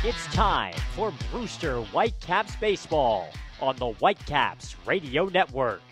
It's time for Brewster Whitecaps baseball on the Whitecaps Radio Network.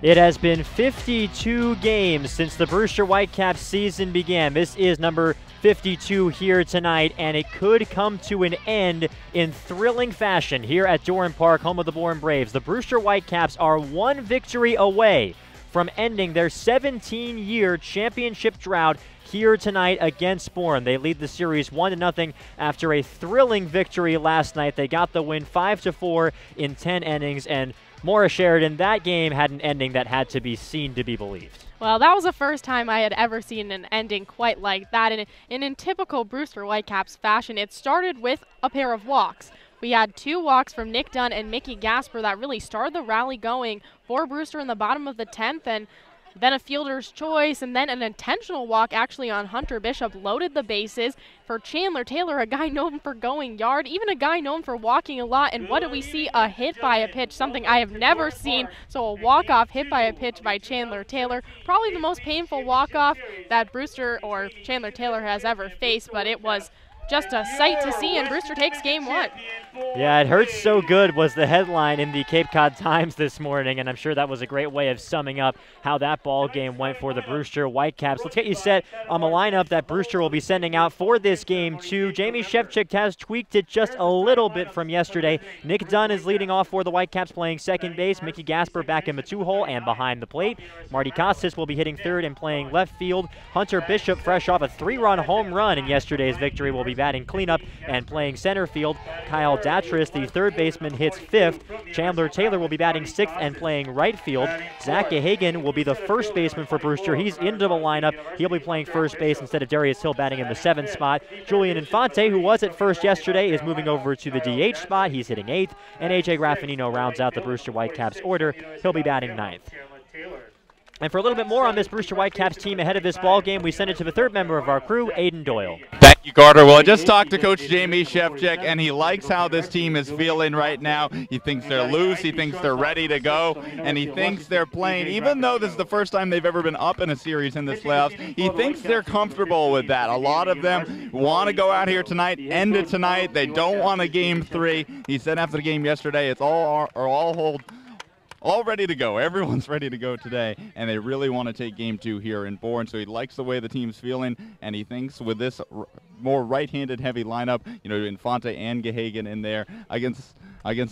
It has been 52 games since the Brewster Whitecaps season began. This is number 52 here tonight, and it could come to an end in thrilling fashion here at Doran Park, home of the Bourne Braves. The Brewster Whitecaps are one victory away from ending their 17-year championship drought here tonight against Bourne. They lead the series 1-0 after a thrilling victory last night. They got the win 5-4 in 10 innings, and Maura Sheridan, that game had an ending that had to be seen to be believed. Well, that was the first time I had ever seen an ending quite like that. And in typical Brewster Whitecaps fashion, it started with a pair of walks. We had 2 walks from Nick Dunn and Mickey Gasper that really started the rally going for Brewster in the bottom of the 10th, and then a fielder's choice, and then an intentional walk actually on Hunter Bishop loaded the bases for Chandler Taylor, a guy known for going yard, even a guy known for walking a lot. And what did we see? A hit by a pitch, something I have never seen. So a walk-off hit by a pitch by Chandler Taylor, probably the most painful walk-off that Brewster or Chandler Taylor has ever faced, but it was just a sight to see, and Brewster takes game 1. Yeah, it hurts so good was the headline in the Cape Cod Times this morning, and I'm sure that was a great way of summing up how that ball game went for the Brewster Whitecaps. Let's get you set on the lineup that Brewster will be sending out for this game too. Jamie Shevchik has tweaked it just a little bit from yesterday. Nick Dunn is leading off for the Whitecaps, playing second base. Mickey Gasper back in the 2-hole and behind the plate. Marty Costas will be hitting third and playing left field. Hunter Bishop, fresh off a 3-run home run in yesterday's victory, will be batting cleanup and playing center field. Kyle Datris, the third baseman, hits fifth. Chandler Taylor will be batting sixth and playing right field. Zach Gahagan will be the first baseman for Brewster. He's into the lineup. He'll be playing first base instead of Darius Hill batting in the 7th spot. Julian Infante, who was at first yesterday, is moving over to the DH spot. He's hitting 8th. And AJ Graffinino rounds out the Brewster Whitecaps order. He'll be batting 9th. And for a little bit more on this Brewster Whitecaps team ahead of this ball game, we send it to the third member of our crew, Aiden Doyle. Thank you, Carter. Well, I just talked to Coach Jamie Shevchik, and he likes how this team is feeling right now. He thinks they're loose, he thinks they're ready to go, and he thinks they're playing, even though this is the first time they've ever been up in a series in this playoffs, he thinks they're comfortable with that. A lot of them want to go out here tonight, end it tonight. They don't want a game 3. He said after the game yesterday, it's all ready to go. Everyone's ready to go today, and they really want to take game 2 here in Bourne. So he likes the way the team's feeling, and he thinks with this more right-handed heavy lineup, Infante and Gahagan in there against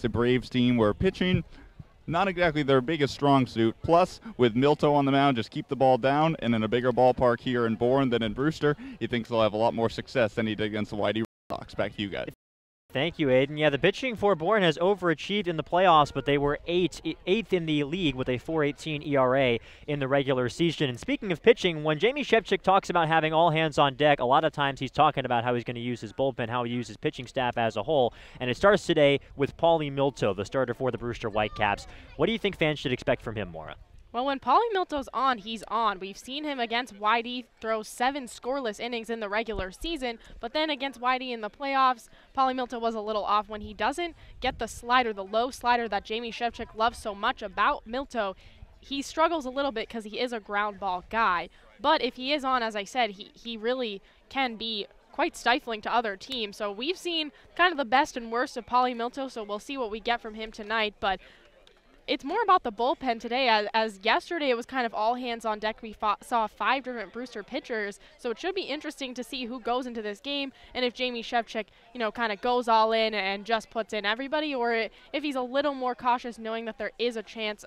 the Braves team, where pitching not exactly their biggest strong suit. Plus, with Milto on the mound, just keep the ball down, and in a bigger ballpark here in Bourne than in Brewster, he thinks they'll have a lot more success than he did against the Whitey Sox. Back to you guys. Thank you, Aiden. Yeah, the pitching for Bourne has overachieved in the playoffs, but they were eighth in the league with a 4.18 ERA in the regular season. And speaking of pitching, when Jamie Shevchik talks about having all hands on deck, a lot of times he's talking about how he's going to use his bullpen, how he uses pitching staff as a whole. And it starts today with Paulie Milto, the starter for the Brewster Whitecaps. What do you think fans should expect from him, Maura? Well, when Paulie Milto's on, he's on. We've seen him against Whitey throw 7 scoreless innings in the regular season, but then against Whitey in the playoffs, Paulie Milto was a little off. When he doesn't get the slider, the low slider that Jamie Shevchik loves so much about Milto, he struggles a little bit because he is a ground ball guy. But if he is on, as I said, he really can be quite stifling to other teams. So we've seen kind of the best and worst of Paulie Milto, so we'll see what we get from him tonight. But it's more about the bullpen today, as yesterday it was kind of all hands on deck. We saw 5 different Brewster pitchers, so it should be interesting to see who goes into this game and if Jamie Shevchik, kind of goes all in and just puts in everybody, or if he's a little more cautious knowing that there is a chance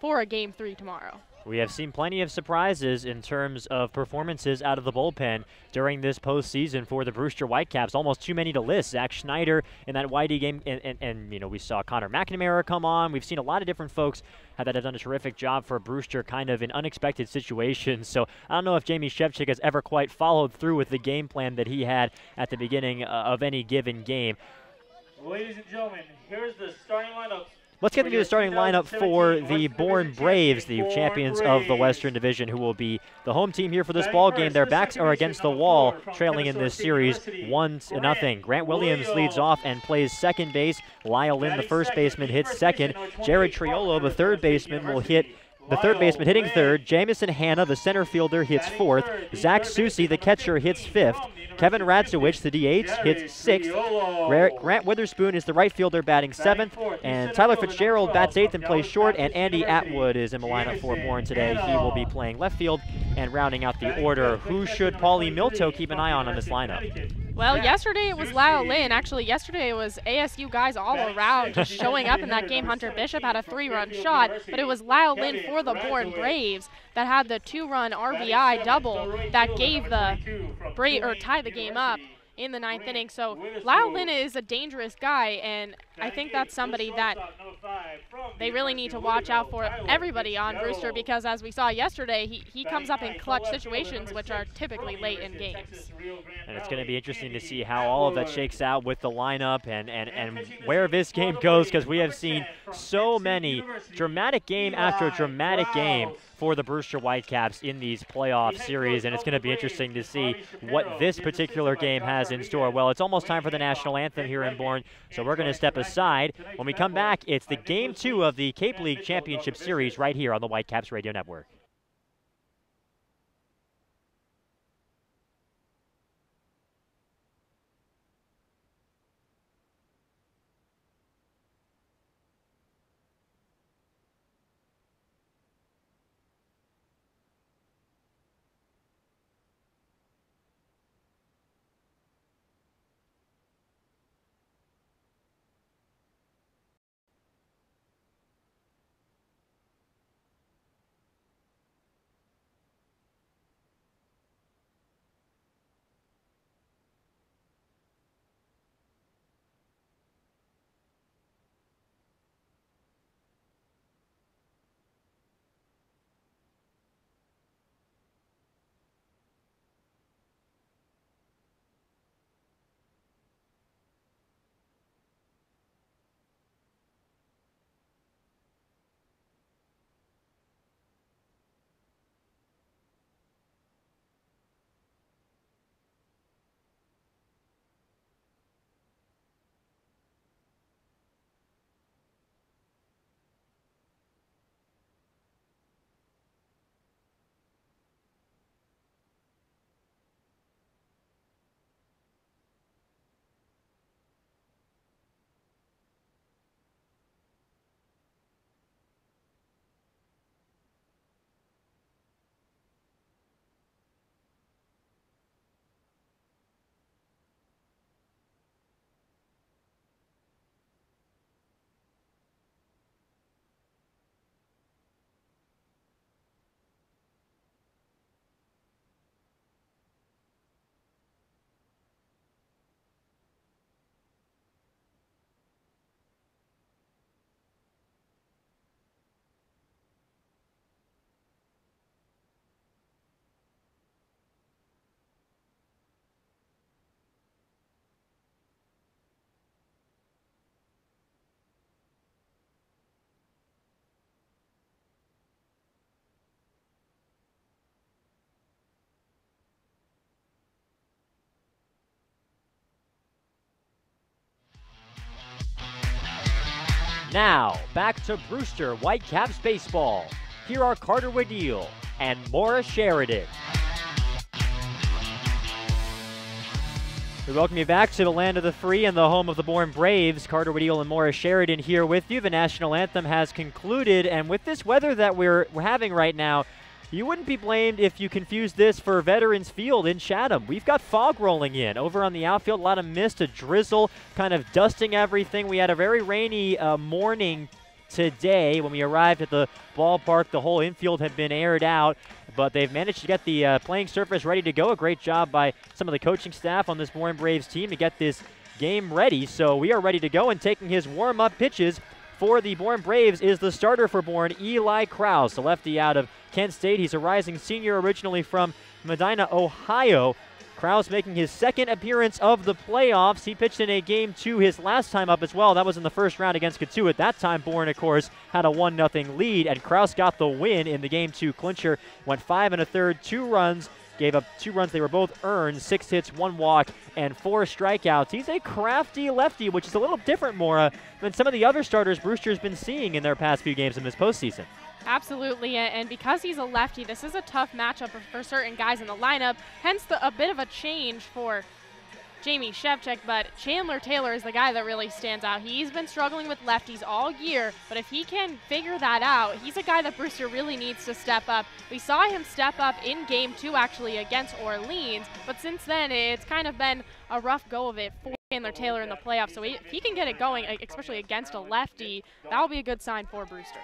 for a game 3 tomorrow. We have seen plenty of surprises in terms of performances out of the bullpen during this postseason for the Brewster Whitecaps. Almost too many to list. Zach Schneider in that Whitey game, and we saw Connor McNamara come on. We've seen a lot of different folks that have done a terrific job for Brewster, kind of in unexpected situations. So I don't know if Jamie Shevchik has ever quite followed through with the game plan that he had at the beginning of any given game. Ladies and gentlemen, here's the starting lineup. Let's get into the starting lineup for the Bourne Braves, the champions of the Western Division, who will be the home team here for this ball game. Their backs are against the wall, trailing in this series 1-0. Grant Williams leads off and plays second base. Lyle Lynn, the first baseman, hits second. Jared Triolo, the third baseman, will hit the third baseman, hitting third. Jamison Hanna, the center fielder, hits fourth. Zach Susi, the catcher, hits fifth. Kevin Radzowicz, the DH, hits sixth. Grant Witherspoon is the right fielder, batting seventh. And Tyler Fitzgerald bats eighth and plays short. And Andy Atwood is in the lineup for Bourne today. He will be playing left field. And rounding out the order, who should Paulie Milto keep an eye on this lineup? Well, yesterday it was Lyle Lynn. Actually, yesterday it was ASU guys all around just showing up in that game. Hunter Bishop had a 3-run shot, but it was Lyle Lynn for the Bourne Braves that had the 2-run RBI double that gave the tied the game up in the 9th inning. So Lyle Lynn is a dangerous guy, and I think that's somebody that they really need to watch out for, everybody on Brewster, because as we saw yesterday, he comes up in clutch situations, which are typically late in games. And it's going to be interesting to see how all of that shakes out with the lineup and where this game goes, because we have seen so many dramatic game after dramatic game for the Brewster Whitecaps in these playoff series, and it's going to be interesting to see what this particular game has in store. Well, it's almost time for the national anthem here in Bourne, so we're going to step aside. When we come back, it's the Game 2 of the Cape League Championship Series right here on the Whitecaps Radio Network. Now, back to Brewster Whitecaps baseball. Here are Carter Waddell and Maura Sheridan. We welcome you back to the land of the free and the home of the Bourne Braves. Carter Waddell and Maura Sheridan here with you. The national anthem has concluded, and with this weather that we're having right now, you wouldn't be blamed if you confused this for Veterans Field in Chatham. We've got fog rolling in. Over on the outfield, a lot of mist, a drizzle, kind of dusting everything. We had a very rainy morning today when we arrived at the ballpark. The whole infield had been aired out, but they've managed to get the playing surface ready to go. A great job by some of the coaching staff on this Bourne Braves team to get this game ready. So we are ready to go, and taking his warm-up pitches for the Bourne Braves is the starter for Bourne, Eli Krause, the lefty out of Kent State. He's a rising senior, originally from Medina, Ohio. Krause making his second appearance of the playoffs. He pitched in a Game 2 his last time up as well. That was in the first round against Cotuit. At that time, Bourne, of course, had a 1-0 lead, and Krause got the win in the Game 2 clincher. Went 5 1/3, 2 runs, gave up 2 runs. They were both earned, 6 hits, 1 walk, and 4 strikeouts. He's a crafty lefty, which is a little different, Maura, than some of the other starters Brewster's been seeing in their past few games in this postseason. Absolutely, and because he's a lefty, this is a tough matchup for certain guys in the lineup, hence a bit of a change for Jamie Shevchik, but Chandler Taylor is the guy that really stands out. He's been struggling with lefties all year, but if he can figure that out, he's a guy that Brewster really needs to step up. We saw him step up in Game 2 actually against Orleans, but since then it's kind of been a rough go of it for Chandler Taylor in the playoffs. So if he can get it going, especially against a lefty, that'll be a good sign for Brewster.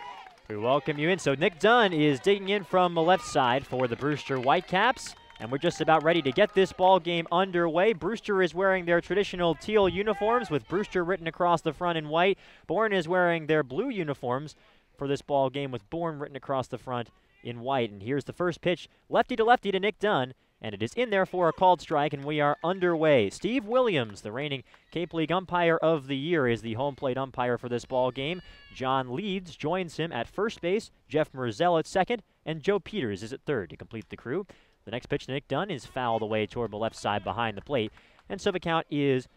We welcome you in. So Nick Dunn is digging in from the left side for the Brewster Whitecaps. And we're just about ready to get this ball game underway. Brewster is wearing their traditional teal uniforms with Brewster written across the front in white. Bourne is wearing their blue uniforms for this ball game with Bourne written across the front in white. And here's the first pitch, lefty to Nick Dunn. And it is in there for a called strike, and we are underway. Steve Williams, the reigning Cape League Umpire of the Year, is the home plate umpire for this ball game. John Leeds joins him at first base, Jeff Merzell at second, and Joe Peters is at third to complete the crew. The next pitch to Nick Dunn is fouled away toward the left side behind the plate. And so the count is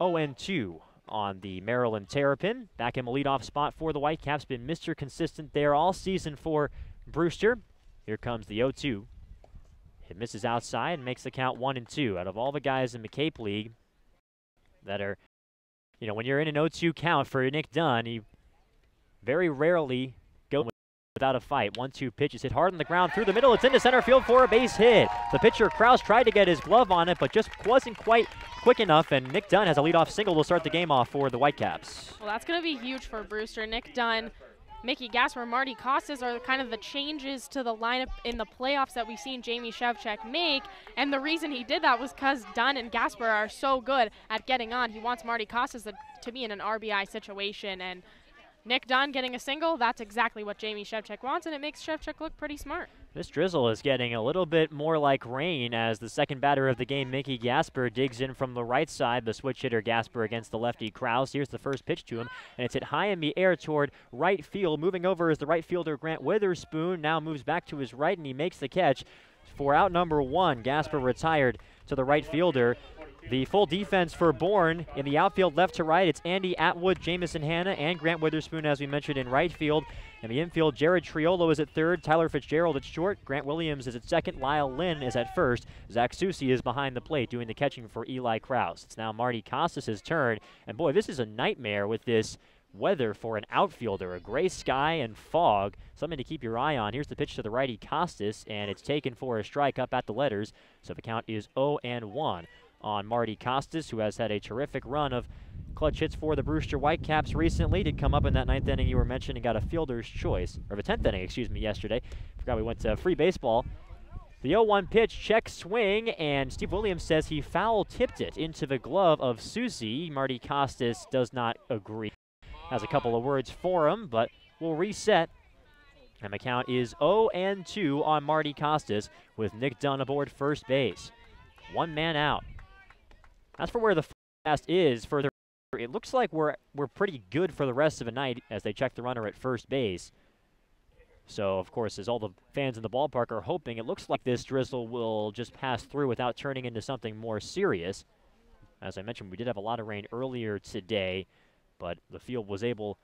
0-2 on the Maryland Terrapin. Back in the leadoff spot for the Whitecaps. Been Mr. Consistent there all season for Brewster. Here comes the 0-2. It misses outside and makes the count 1-2. Out of all the guys in the Cape League that are, when you're in an 0-2 count for Nick Dunn, he very rarely goes without a fight. 1-2 pitch is hit hard on the ground through the middle. It's into center field for a base hit. The pitcher, Krause, tried to get his glove on it, but just wasn't quite quick enough, and Nick Dunn has a leadoff single to start the game off for the Whitecaps. Well, that's going to be huge for Brewster. Nick Dunn, Mickey Gasper, Marty Costas are kind of the changes to the lineup in the playoffs that we've seen Jamie Shevchik make, and the reason he did that was because Dunn and Gasper are so good at getting on. He wants Marty Costas to be in an RBI situation, and Nick Dunn getting a single, that's exactly what Jamie Shevchik wants, and it makes Shevchik look pretty smart. This drizzle is getting a little bit more like rain as the second batter of the game, Mickey Gasper, digs in from the right side. The switch hitter Gasper against the lefty Krause. Here's the first pitch to him, and it's hit high in the air toward right field. Moving over is the right fielder Grant Witherspoon. Now moves back to his right, and he makes the catch for out number one. Gasper retired to the right fielder. The full defense for Bourne in the outfield left to right. It's Andy Atwood, Jamison Hanna, and Grant Witherspoon, as we mentioned, in right field. In the infield, Jared Triolo is at third, Tyler Fitzgerald at short, Grant Williams is at second, Lyle Lynn is at first, Zach Susi is behind the plate doing the catching for Eli Krause. It's now Marty Costas' turn, and boy, this is a nightmare with this weather for an outfielder. A gray sky and fog, something to keep your eye on. Here's the pitch to the righty Costas, and it's taken for a strike up at the letters, so the count is 0-1. On Marty Costas, who has had a terrific run of clutch hits for the Brewster Whitecaps recently. Did come up in that ninth inning you were mentioning, got a fielder's choice, or the 10th inning, excuse me, yesterday. Forgot we went to free baseball. The 0-1 pitch, check swing, and Steve Williams says he foul tipped it into the glove of Susi. Marty Costas does not agree. Has a couple of words for him, but we'll reset. And the count is 0-2 on Marty Costas with Nick Dunn aboard first base. One man out. As for where the forecast is further, it looks like we're pretty good for the rest of the night as they check the runner at first base. So, of course, as all the fans in the ballpark are hoping, it looks like this drizzle will just pass through without turning into something more serious. As I mentioned, we did have a lot of rain earlier today, but the field was able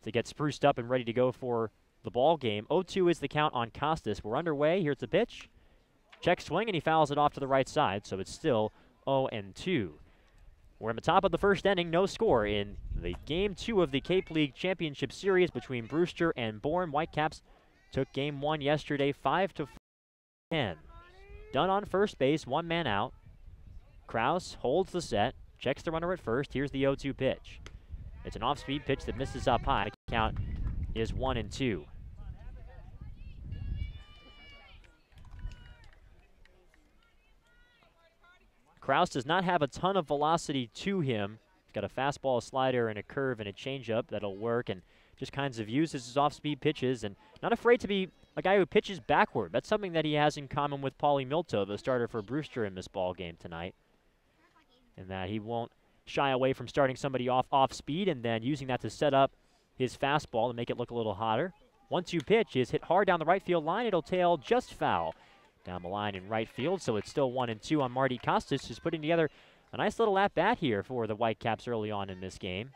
to get spruced up and ready to go for the ball game. 0-2 is the count on Costas. We're underway. Here's the pitch. Check swing, and he fouls it off to the right side, so it's still 0-2. We're in the top of the first inning, no score in the Game 2 of the Cape League Championship Series between Brewster and Bourne. Whitecaps took Game 1 yesterday, 5-10. Dunn on first base, one man out. Krause holds the set, checks the runner at first. Here's the 0-2 pitch. It's an off-speed pitch that misses up high. The count is 1-2. Krause does not have a ton of velocity to him. He's got a fastball, a slider, and a curve and a changeup that'll work, and just kinds of uses his off-speed pitches, and not afraid to be a guy who pitches backward. That's something that he has in common with Paulie Milto, the starter for Brewster in this ball game tonight, and that he won't shy away from starting somebody off speed and then using that to set up his fastball to make it look a little hotter. 1-2 pitch is hit hard down the right field line. It'll tail just foul down the line in right field, so it's still 1-2 on Marty Costas, who's putting together a nice little at-bat here for the Whitecaps early on in this game.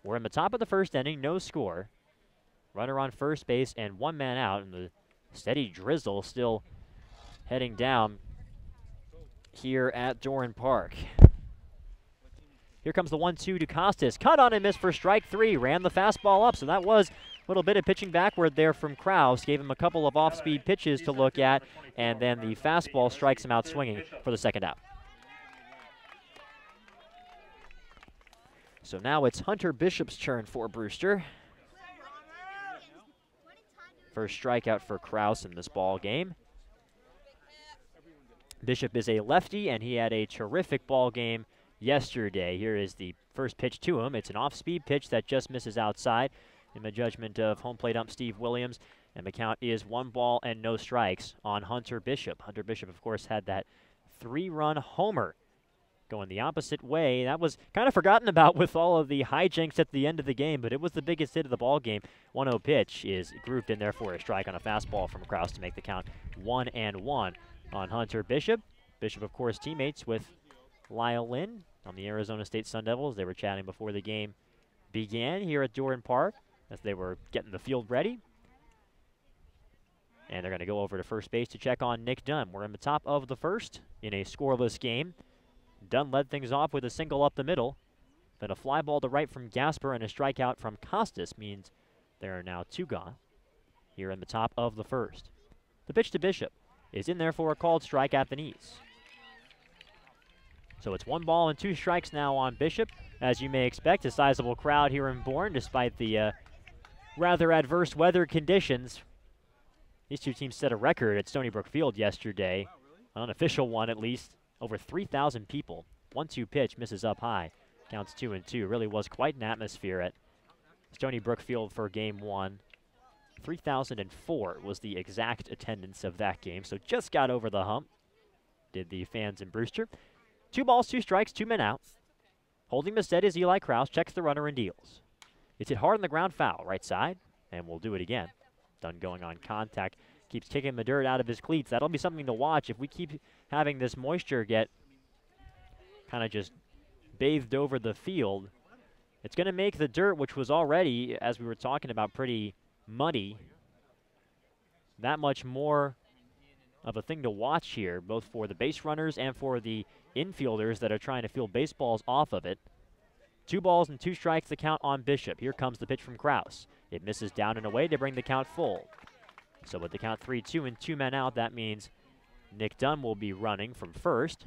We're in the top of the first inning, no score. Runner on first base and one man out, and the steady drizzle still heading down here at Doran Park. Here comes the 1-2 to Costas. Cut on and missed for strike 3. Ran the fastball up, so that was a little bit of pitching backward there from Kraus. Gave him a couple of off-speed pitches to look at, and then the fastball strikes him out swinging for the second out. So now it's Hunter Bishop's turn for Brewster. First strikeout for Kraus in this ball game. Bishop is a lefty, and he had a terrific ball game yesterday. Here is the first pitch to him. It's an off-speed pitch that just misses outside in the judgment of home plate ump Steve Williams, and the count is 1 ball and no strikes on Hunter Bishop. Hunter Bishop, of course, had that 3-run homer going the opposite way. That was kind of forgotten about with all of the hijinks at the end of the game, but it was the biggest hit of the ball game. 1-0 pitch is grouped in there for a strike on a fastball from Kraus to make the count 1-1 on Hunter Bishop. Bishop, of course, teammates with Lyle Lynn on the Arizona State Sun Devils. They were chatting before the game began here at Doran Park as they were getting the field ready. And they're going to go over to first base to check on Nick Dunn. We're in the top of the first in a scoreless game. Dunn led things off with a single up the middle. Then a fly ball to right from Gasper and a strikeout from Costas means there are now 2 gone here in the top of the first. The pitch to Bishop is in there for a called strike at the knees. So it's 1 ball and 2 strikes now on Bishop. As you may expect, a sizable crowd here in Bourne despite the rather adverse weather conditions. These two teams set a record at Stony Brook Field yesterday, an unofficial one at least. Over 3,000 people. 1-2 pitch misses up high. Counts 2-2. Really was quite an atmosphere at Stony Brook Field for Game 1. 3,004 was the exact attendance of that game, so just got over the hump, did the fans in Brewster. 2 balls, 2 strikes, 2 men out. Holding the steady is Eli Kraus, checks the runner and deals. It's hit hard on the ground, foul, right side, and we'll do it again. Dunn going on contact, keeps kicking the dirt out of his cleats. That'll be something to watch if we keep having this moisture get kind of just bathed over the field. It's going to make the dirt, which was already, as we were talking about, pretty muddy, that much more of a thing to watch here, both for the base runners and for the infielders that are trying to field baseballs off of it. 2 balls and 2 strikes, the count on Bishop. Here comes the pitch from Kraus. It misses down and away to bring the count full. So with the count 3-2 and 2 men out, that means Nick Dunn will be running from first.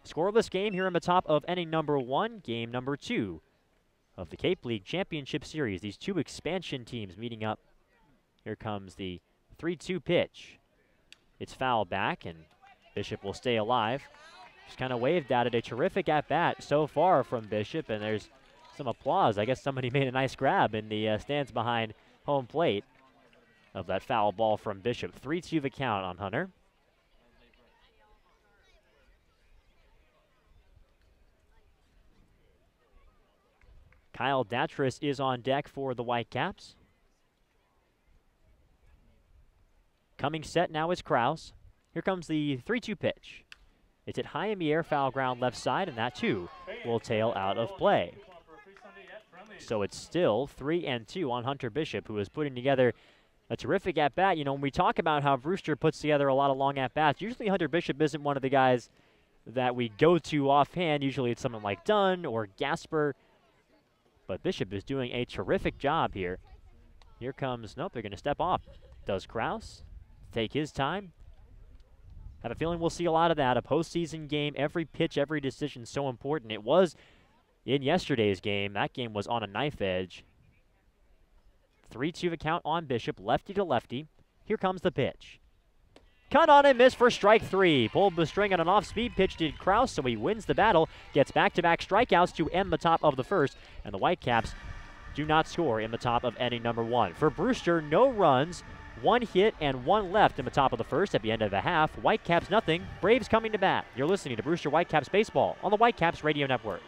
Scoreless game here in the top of inning number 1, game number 2 of the Cape League Championship Series. These 2 expansion teams meeting up. Here comes the 3-2 pitch. It's foul back, and Bishop will stay alive. Just kind of waved at it. A terrific at-bat so far from Bishop, and there's some applause. I guess somebody made a nice grab in the stands behind home plate of that foul ball from Bishop. 3-2 the count on Hunter. Kyle Datris is on deck for the Whitecaps. Coming set now is Kraus. Here comes the 3-2 pitch. It's hit high in the air, foul ground left side, and that too will tail out of play. So it's still 3-2 on Hunter Bishop, who is putting together a terrific at-bat. You know, when we talk about how Brewster puts together a lot of long at-bats, usually Hunter Bishop isn't one of the guys that we go to offhand. Usually it's someone like Dunn or Gasper. But Bishop is doing a terrific job here. Here comes, nope, they're going to step off. Does Kraus take his time? Have a feeling we'll see a lot of that. A postseason game, every pitch, every decision so important. It was in yesterday's game. That game was on a knife edge. 3-2 the count on Bishop, lefty to lefty. Here comes the pitch. Cut on and miss for strike 3. Pulled the string on an off-speed pitch did Kraus, so he wins the battle, gets back-to-back strikeouts to end the top of the first, and the Whitecaps do not score in the top of inning number 1. For Brewster, no runs, 1 hit and 1 left in the top of the first at the end of the half. Whitecaps nothing, Braves coming to bat. You're listening to Brewster Whitecaps Baseball on the Whitecaps Radio Network.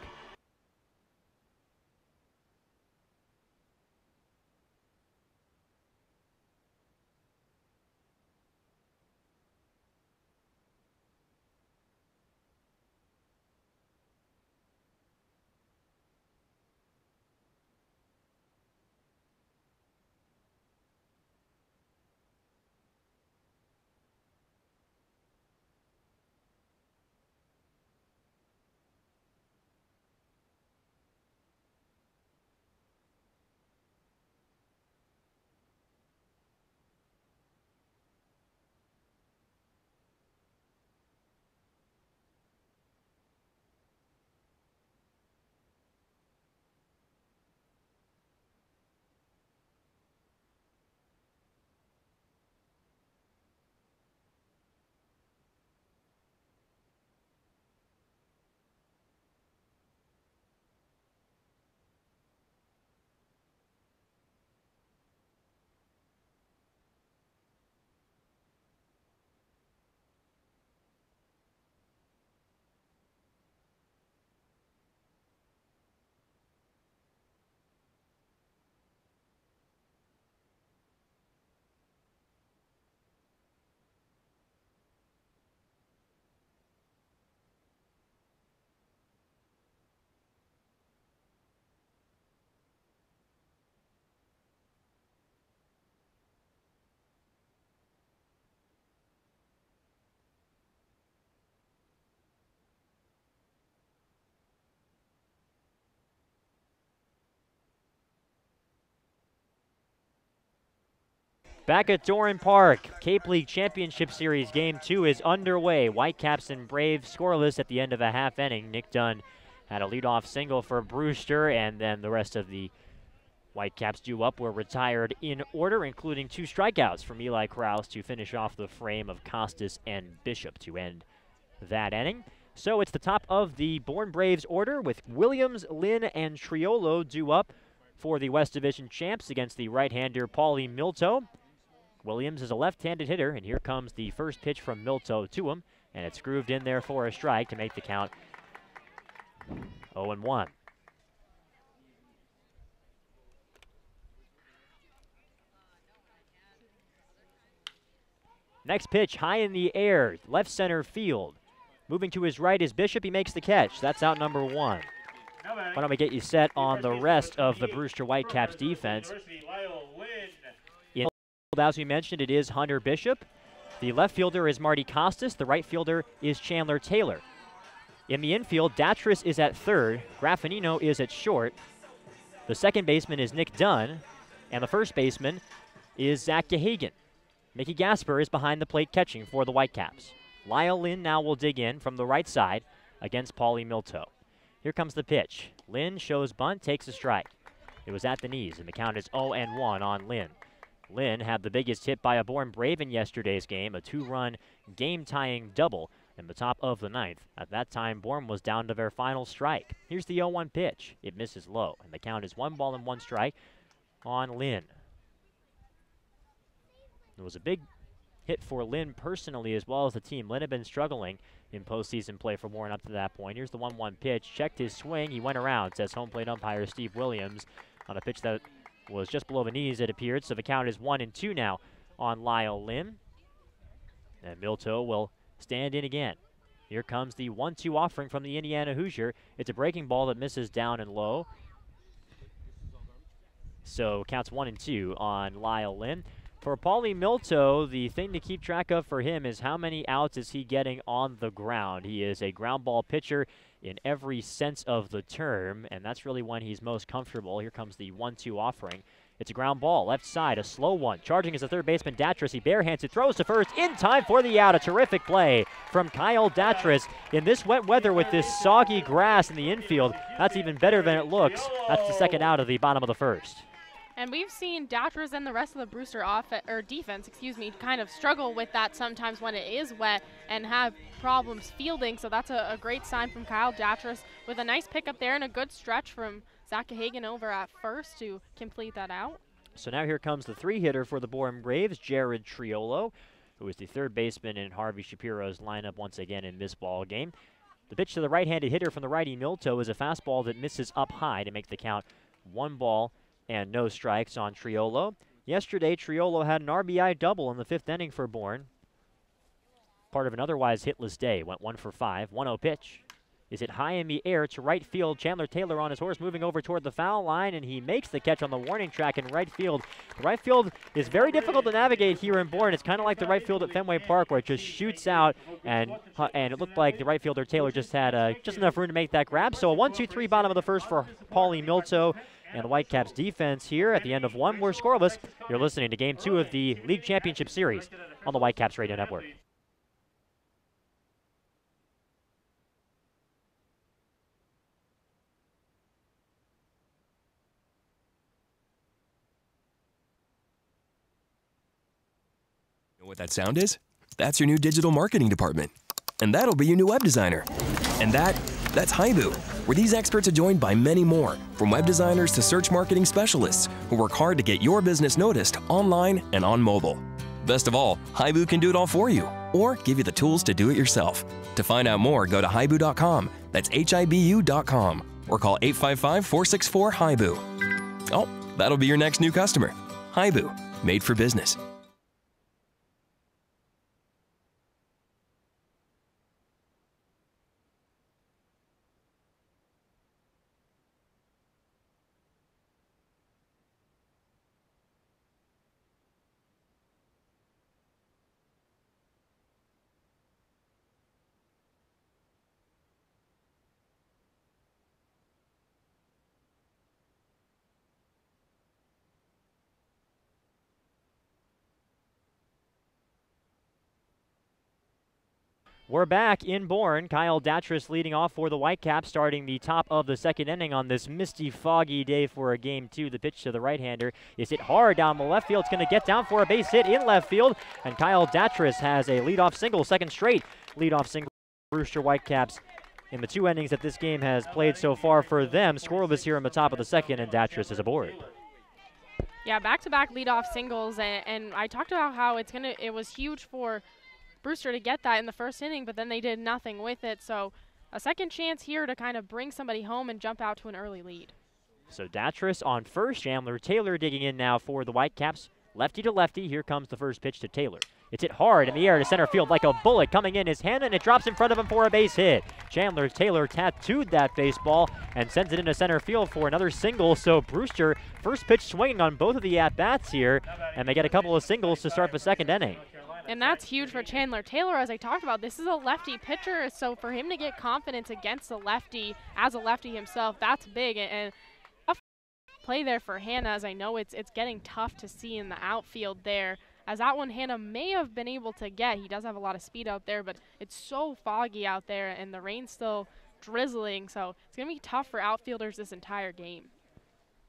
Back at Doran Park, Cape League Championship Series Game 2 is underway. Whitecaps and Braves scoreless at the end of a half inning. Nick Dunn had a leadoff single for Brewster, and then the rest of the Whitecaps due up were retired in order, including 2 strikeouts from Eli Krause to finish off the frame of Costas and Bishop to end that inning. So it's the top of the Bourne Braves order with Williams, Lynn, and Triolo due up for the West Division champs against the right-hander Paulie Milto. Williams is a left-handed hitter, and here comes the first pitch from Milto to him, and it's grooved in there for a strike to make the count 0-1. Next pitch, high in the air, left center field. Moving to his right is Bishop. He makes the catch. That's out number 1. Why don't we get you set on the rest of the Brewster Whitecaps defense? As we mentioned, it is Hunter Bishop. The left fielder is Marty Costas. The right fielder is Chandler Taylor. In the infield, Datris is at third. Graffinino is at short. The second baseman is Nick Dunn. And the first baseman is Zach Gehagen. Mickey Gasper is behind the plate catching for the Whitecaps. Lyle Lynn now will dig in from the right side against Paulie Milto. Here comes the pitch. Lynn shows bunt, takes a strike. It was at the knees, and the count is 0-1 on Lynn. Lynn had the biggest hit by a Bourne Brave in yesterday's game, a 2-run game-tying double in the top of the 9th. At that time, Bourne was down to their final strike. Here's the 0-1 pitch. It misses low, and the count is 1 ball and 1 strike on Lynn. It was a big hit for Lynn personally as well as the team. Lynn had been struggling in postseason play for Bourne up to that point. Here's the 1-1 pitch. Checked his swing. He went around, says home plate umpire Steve Williams, on a pitch that was just below the knees, it appeared. So the count is 1-2 now on Lyle Lynn. And Milto will stand in again. Here comes the 1-2 offering from the Indiana Hoosier. It's a breaking ball that misses down and low. So counts 1-2 on Lyle Lynn. For Paulie Milto, the thing to keep track of for him is how many outs is he getting on the ground. He is a ground ball pitcher in every sense of the term, and that's really when he's most comfortable. Here comes the 1-2 offering. It's a ground ball, left side, a slow one. Charging is the third baseman, Datris. He barehands it, throws to first, in time for the out. A terrific play from Kyle Datris. In this wet weather with this soggy grass in the infield, that's even better than it looks. That's the second out of the bottom of the first. And we've seen Datris and the rest of the Brewster defense, kind of struggle with that sometimes when it is wet and have problems fielding. So that's a great sign from Kyle Datris with a nice pickup there and a good stretch from Zach Gehagen over at first to complete that out. So now here comes the 3-hitter for the Bourne Braves, Jared Triolo, who is the third baseman in Harvey Shapiro's lineup once again in this ball game. The pitch to the right-handed hitter from the righty Milto is a fastball that misses up high to make the count 1 ball and no strikes on Triolo. Yesterday, Triolo had an RBI double in the 5th inning for Bourne. Part of an otherwise hitless day. Went 1 for 5. 1-0 pitch. Is it high in the air to right field? Chandler Taylor on his horse moving over toward the foul line, and he makes the catch on the warning track in right field. The right field is very difficult to navigate here in Bourne. It's kind of like the right field at Fenway Park where it just shoots out, and it looked like the right fielder Taylor just had just enough room to make that grab. So a 1-2-3 bottom of the first for Paulie Milto. And the Whitecaps defense here at the end of 1. We're scoreless. You're listening to Game 2 of the League Championship Series on the Whitecaps Radio Network. Know what that sound is? That's your new digital marketing department. And that'll be your new web designer. And that's Haibu, where these experts are joined by many more, from web designers to search marketing specialists who work hard to get your business noticed online and on mobile. Best of all, Haibu can do it all for you, or give you the tools to do it yourself. To find out more, go to haibu.com. That's HIBU.com, or call 855-464-HIBU. Oh, that'll be your next new customer. Haibu, made for business. We're back in Bourne. Kyle Datris leading off for the Whitecaps, starting the top of the second inning on this misty, foggy day for a game 2. The pitch to the right-hander is hit hard down the left field. It's going to get down for a base hit in left field, and Kyle Datris has a leadoff single, second straight leadoff single. Brewster Whitecaps in the 2 innings that this game has played so far for them. Scoreless here in the top of the second, and Datris is aboard. Yeah, back-to-back leadoff singles, and I talked about how it was huge for Brewster to get that in the first inning, but then they did nothing with it. So a second chance here to kind of bring somebody home and jump out to an early lead. So Datris on first. Chandler Taylor digging in now for the Whitecaps. Lefty to lefty. Here comes the first pitch to Taylor. It's hit hard in the air to center field like a bullet coming in his hand, and it drops in front of him for a base hit. Chandler Taylor tattooed that baseball and sends it into center field for another single. So Brewster, first pitch swinging on both of the at-bats here, and they get a couple of singles to start the second inning. And that's huge for Chandler Taylor. As I talked about, this is a lefty pitcher, so for him to get confidence against a lefty, as a lefty himself, that's big. And a play there for Hannah, as I know it's getting tough to see in the outfield there, as that one Hannah may have been able to get. He does have a lot of speed out there, but it's so foggy out there, and the rain's still drizzling, so it's going to be tough for outfielders this entire game.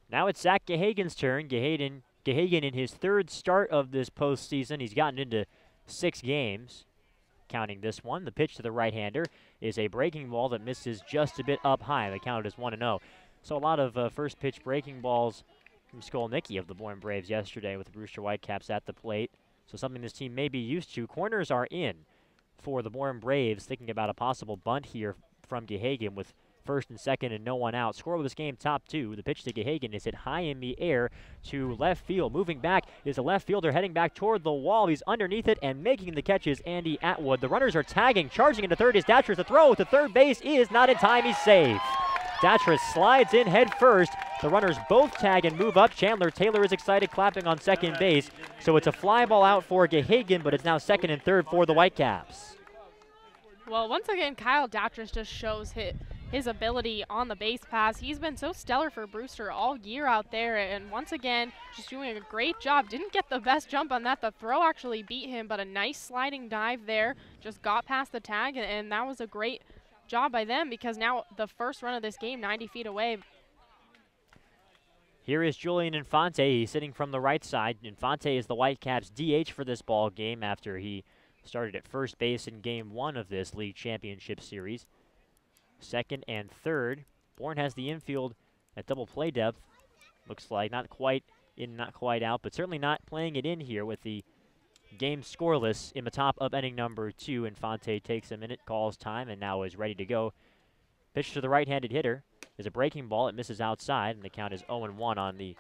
Now it's Zach Gahagan's turn. Gahagan in his third start of this postseason. He's gotten into 6 games, counting this one. The pitch to the right-hander is a breaking ball that misses just a bit up high. They count it as 1-0. So a lot of first pitch breaking balls from Skolnicki of the Bourne Braves yesterday with the Brewster Whitecaps at the plate. So something this team may be used to. Corners are in for the Bourne Braves, thinking about a possible bunt here from Gahagan with first and second and no one out. Score of this game, top 2. The pitch to Gahagan is hit high in the air to left field. Moving back is a left fielder heading back toward the wall. He's underneath it, and making the catch is Andy Atwood. The runners are tagging. Charging into third is Datris. The throw to third base is not in time. He's safe. Datris slides in head first. The runners both tag and move up. Chandler Taylor is excited, clapping on second base. So it's a fly ball out for Gahagan, but it's now second and third for the Whitecaps. Well, once again, Kyle Datris just shows his ability on the base pass. He's been so stellar for Brewster all year out there, and once again, just doing a great job. Didn't get the best jump on that. The throw actually beat him, but a nice sliding dive there. Just got past the tag, and that was a great job by them, because now the first run of this game, 90 feet away. Here is Julian Infante. He's sitting from the right side. Infante is the Whitecaps DH for this ball game after he started at first base in Game 1 of this league championship series. Second and third. Bourne has the infield at double play depth. Looks like not quite in, not quite out, but certainly not playing it in here with the game scoreless in the top of inning number 2. Infante takes a minute, calls time, and now is ready to go. Pitch to the right-handed hitter is a breaking ball. It misses outside, and the count is 0-1 on the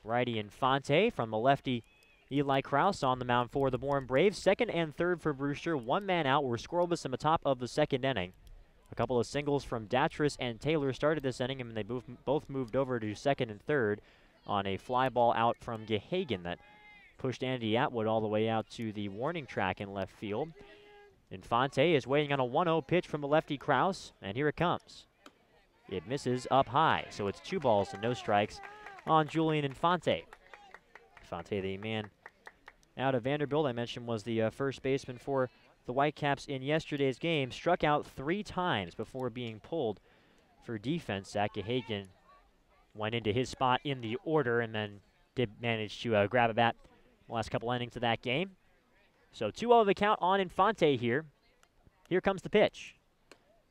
righty Infante. From the lefty, Eli Krause on the mound for the Bourne Braves. Second and third for Brewster. 1 man out. We're scoreless in the top of the second inning. A couple of singles from Datris and Taylor started this inning, and they both moved over to second and third on a fly ball out from Gahagan that pushed Andy Atwood all the way out to the warning track in left field. Infante is waiting on a 1-0 pitch from the lefty Krause, and here it comes. It misses up high, so it's 2 balls and no strikes on Julian Infante. Infante, the man out of Vanderbilt, I mentioned, was the first baseman for the Whitecaps in yesterday's game. Struck out 3 times before being pulled for defense. Zach Gahagan went into his spot in the order and then did manage to grab a bat the last couple innings of that game. So 2-0 the count on Infante here. Here comes the pitch.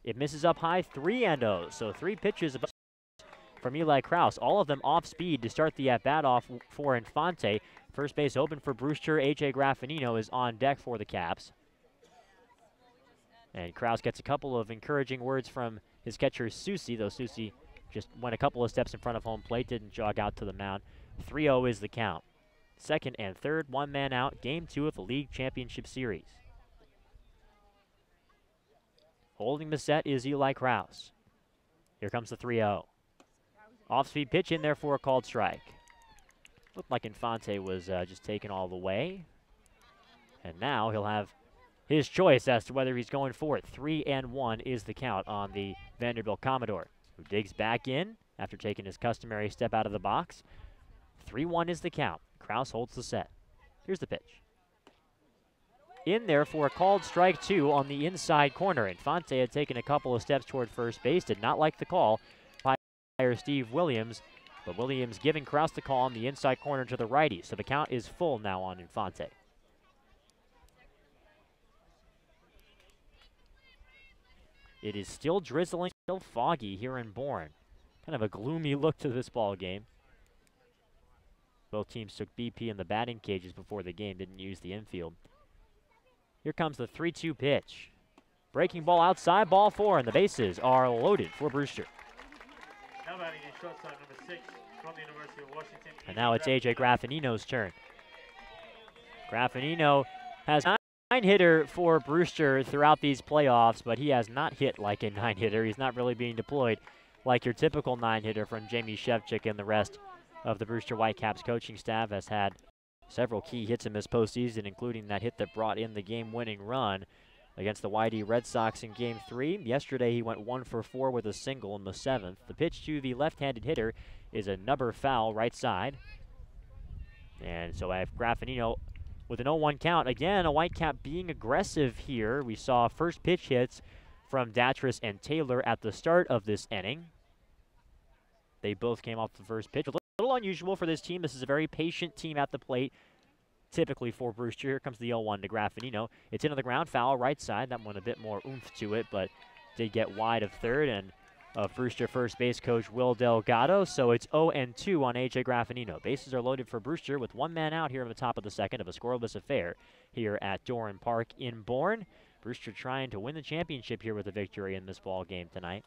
It misses up high, 3-0. So 3 pitches from Eli Krause, all of them off speed to start the at-bat off for Infante. First base open for Brewster. A.J. Graffinino is on deck for the Caps. And Krause gets a couple of encouraging words from his catcher, Susi, though Susi just went a couple of steps in front of home plate, didn't jog out to the mound. 3-0 is the count. Second and third, 1 man out, Game 2 of the League Championship Series. Holding the set is Eli Krause. Here comes the 3-0. Off-speed pitch in there for a called strike. Looked like Infante was just taken all the way. And now he'll have his choice as to whether he's going for it. 3-1 is the count on the Vanderbilt Commodore, who digs back in after taking his customary step out of the box. 3-1 is the count. Krause holds the set. Here's the pitch. in there for a called strike 2 on the inside corner. Infante had taken a couple of steps toward first base, did not like the call by Steve Williams, but Williams giving Kraus the call on the inside corner to the righty. So the count is full now on Infante. It is still drizzling, still foggy here in Bourne. Kind of a gloomy look to this ball game. Both teams took BP in the batting cages before the game, didn't use the infield. Here comes the 3-2 pitch. Breaking ball outside, ball 4, and the bases are loaded for Brewster. Now batting in shortstop number 6 from the University of Washington. And now it's AJ Graffinino's turn. Graffinino has 9-hitter for Brewster throughout these playoffs, but he has not hit like a 9-hitter. He's not really being deployed like your typical 9-hitter from Jamie Shevchik and the rest of the Brewster Whitecaps coaching staff. Has had several key hits in this postseason, including that hit that brought in the game-winning run against the YD Red Sox in Game 3. Yesterday, he went 1 for 4 with a single in the 7th. The pitch to the left-handed hitter is a number foul right side. And so I have Graffinino with an 0-1 count. Again, a Whitecap being aggressive here. We saw first pitch hits from Datris and Taylor at the start of this inning. They both came off the first pitch. A little unusual for this team. This is a very patient team at the plate, typically for Brewster. Here comes the 0-1 to Graffinino. It's into the ground, foul right side. That one a bit more oomph to it, but did get wide of third, and Brewster first base coach Will Delgado. So it's 0-2 on AJ Graffinino. Bases are loaded for Brewster with one man out here in the top of the second of a scoreless affair here at Doran Park in Bourne. Brewster trying to win the championship here with a victory in this ball game tonight.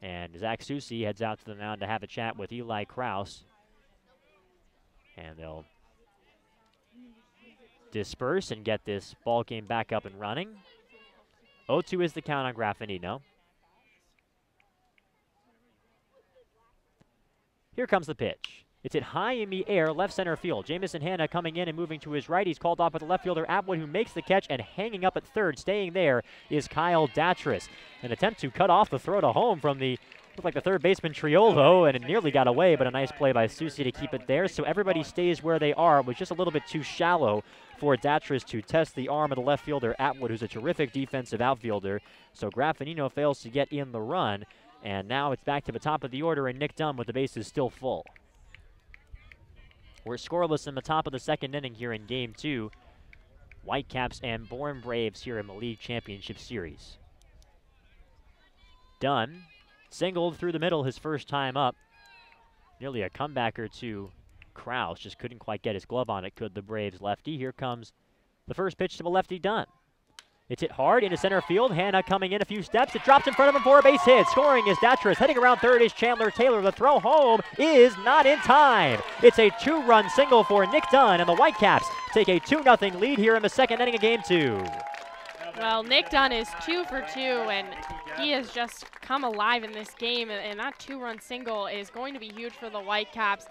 And Zach Susi heads out to the mound to have a chat with Eli Kraus. And they'll disperse and get this ball game back up and running. 0-2 is the count on Graffinino. Here comes the pitch. It's hit high in the air, left center field. Jamison Hanna coming in and moving to his right. He's called off by the left fielder Atwood, who makes the catch, and hanging up at third, staying there, is Kyle Datris. An attempt to cut off the throw to home from the, looked like the third baseman Triolo, and it nearly got away, but a nice play by Susi to keep it there. So everybody stays where they are. It was just a little bit too shallow for Datris to test the arm of the left fielder Atwood, who's a terrific defensive outfielder. So Graffinino fails to get in the run, and now it's back to the top of the order, and Nick Dunn with the bases still full. We're scoreless in the top of the second inning here in Game 2. Whitecaps and Bourne Braves here in the League Championship Series. Dunn singled through the middle his first time up. Nearly a comebacker to Kraus. Just couldn't quite get his glove on it, could the Braves lefty. Here comes the first pitch to the lefty, Dunn. It's hit hard into center field. Hanna coming in a few steps. It drops in front of him for a base hit. Scoring is Datris. Heading around third is Chandler Taylor. The throw home is not in time. It's a 2-run single for Nick Dunn, and the Whitecaps take a 2-0 lead here in the second inning of Game 2. Well, Nick Dunn is 2 for 2, and he has just come alive in this game, and that 2-run single is going to be huge for the Whitecaps.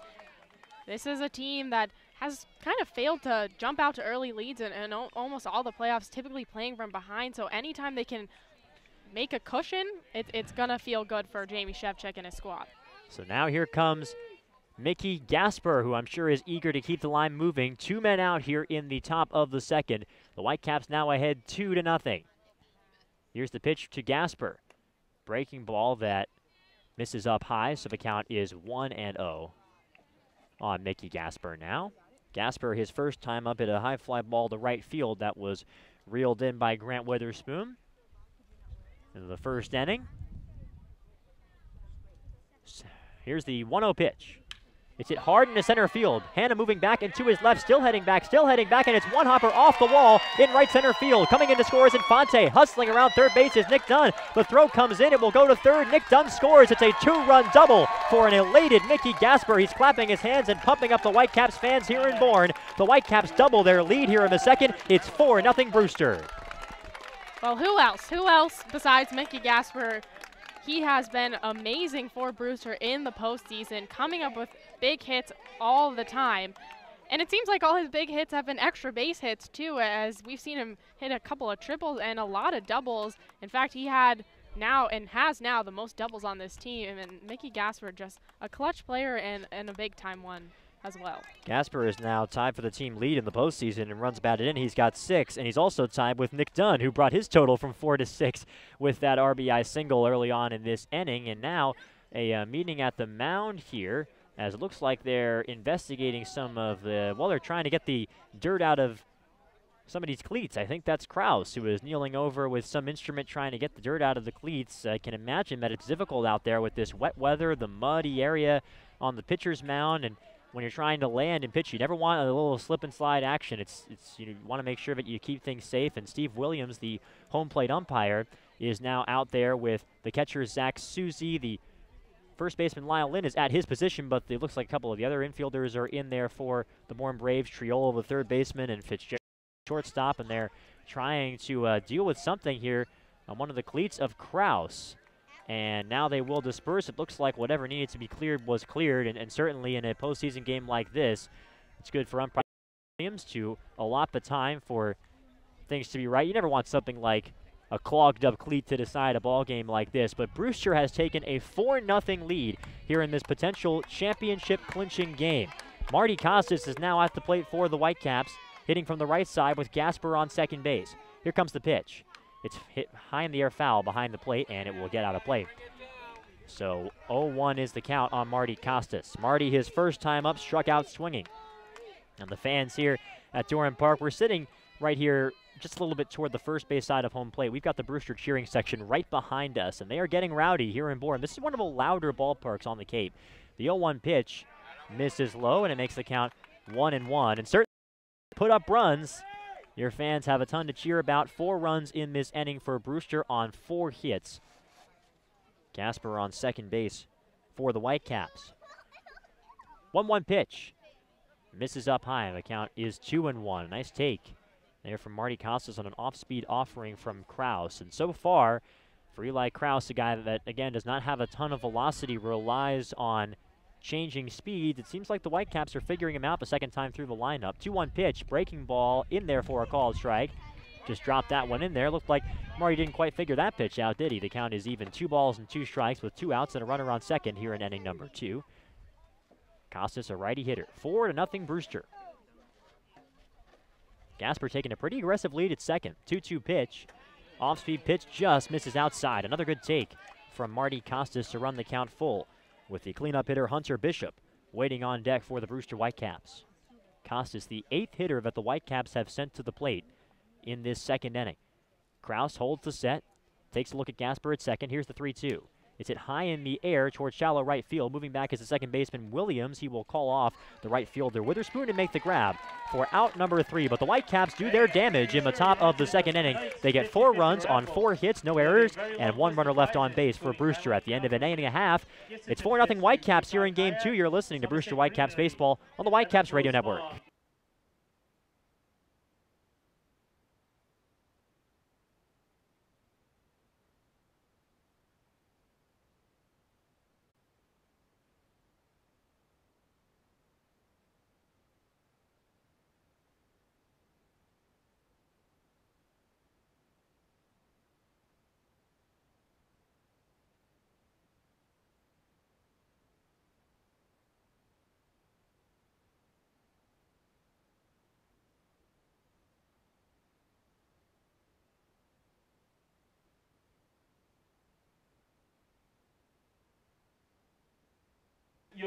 This is a team that has kind of failed to jump out to early leads and almost all the playoffs, typically playing from behind. So anytime they can make a cushion, it's going to feel good for Jamie Shevchik and his squad. So now here comes Mickey Gasper, who I'm sure is eager to keep the line moving. 2 men out here in the top of the second. The Whitecaps now ahead 2-0. Here's the pitch to Gasper. Breaking ball that misses up high, so the count is 1-0 on Mickey Gasper now. Gasper, his first time up, hit a high fly ball to right field that was reeled in by Grant Witherspoon in the first inning. Here's the 1-0 pitch. It's hit hard into center field. Hanna moving back and to his left, still heading back, and it's one hopper off the wall in right center field. Coming in to score is Infante. Hustling around third base is Nick Dunn. The throw comes in, it will go to third. Nick Dunn scores. It's a 2-run double for an elated Mickey Gasper. He's clapping his hands and pumping up the Whitecaps fans here in Bourne. The Whitecaps double their lead here in the second. It's 4-0 Brewster. Well, who else? Who else besides Mickey Gasper? He has been amazing for Brewster in the postseason, coming up with big hits all the time. And it seems like all his big hits have been extra base hits, too, as we've seen him hit a couple of triples and a lot of doubles. In fact, he had now and has now the most doubles on this team. And Mickey Gasper, just a clutch player and a big-time one. as well. Gasper is now tied for the team lead in the postseason and runs batted in. He's got 6, and he's also tied with Nick Dunn, who brought his total from 4 to 6 with that RBI single early on in this inning. And now a meeting at the mound here, as it looks like they're investigating some of the, well, they're trying to get the dirt out of somebody's cleats. I think that's Kraus, who is kneeling over with some instrument trying to get the dirt out of the cleats. I can imagine that it's difficult out there with this wet weather, the muddy area on the pitcher's mound, and when you're trying to land and pitch, you never want a little slip and slide action. It's you want to make sure that you keep things safe. And Steve Williams, the home plate umpire, is now out there with the catcher Zach Susie. The first baseman Lyle Lynn is at his position, but it looks like a couple of the other infielders are in there for the Bourne Braves. Triolo, the third baseman, and Fitzgerald, shortstop, and they're trying to deal with something here on one of the cleats of Kraus. And now they will disperse. It looks like whatever needed to be cleared was cleared, and certainly in a postseason game like this, it's good for umpire Williams to allot the time for things to be right. You never want something like a clogged up cleat to decide a ball game like this, but Brewster has taken a 4-0 lead here in this potential championship clinching game. Marty Costas is now at the plate for the Whitecaps, hitting from the right side with Gasper on second base. Here comes the pitch. It's hit high in the air, foul behind the plate, and it will get out of play. So 0-1 is the count on Marty Costas. Marty, his first time up, struck out swinging. And the fans here at Doran Park, we're sitting right here just a little bit toward the first base side of home plate. We've got the Brewster cheering section right behind us, and they are getting rowdy here in Bourne. This is one of the louder ballparks on the Cape. The 0-1 pitch misses low, and it makes the count 1-1. And certainly put up runs. Your fans have a ton to cheer about. 4 runs in this inning for Brewster on 4 hits. Gasper on second base for the Whitecaps. 1-1 pitch. Misses up high. The count is 2-1. Nice take there from Marty Costas on an off-speed offering from Kraus. And so far, for Eli Kraus, a guy that, again, does not have a ton of velocity, relies on changing speeds. It seems like the Whitecaps are figuring him out the second time through the lineup. 2-1 pitch, breaking ball in there for a called strike. Just dropped that one in there. Looked like Marty didn't quite figure that pitch out, did he? The count is even, 2 balls and 2 strikes with 2 outs and a runner on second here in inning number 2. Costas, a righty hitter. 4-0 Brewster. Gasper taking a pretty aggressive lead at second. 2-2 pitch. Off-speed pitch just misses outside. Another good take from Marty Costas to run the count full, with the cleanup hitter Hunter Bishop waiting on deck for the Brewster Whitecaps. Costas, the 8th hitter that the Whitecaps have sent to the plate in this second inning. Kraus holds the set, takes a look at Gasper at second. Here's the 3-2. It's hit high in the air towards shallow right field. Moving back is the second baseman Williams. He will call off the right fielder Witherspoon and make the grab for out number 3. But the Whitecaps do their damage in the top of the second inning. They get 4 runs on 4 hits, no errors, and 1 runner left on base for Brewster at the end of an inning and a half. It's 4-0 Whitecaps here in Game 2. You're listening to Brewster Whitecaps Baseball on the Whitecaps Radio Network.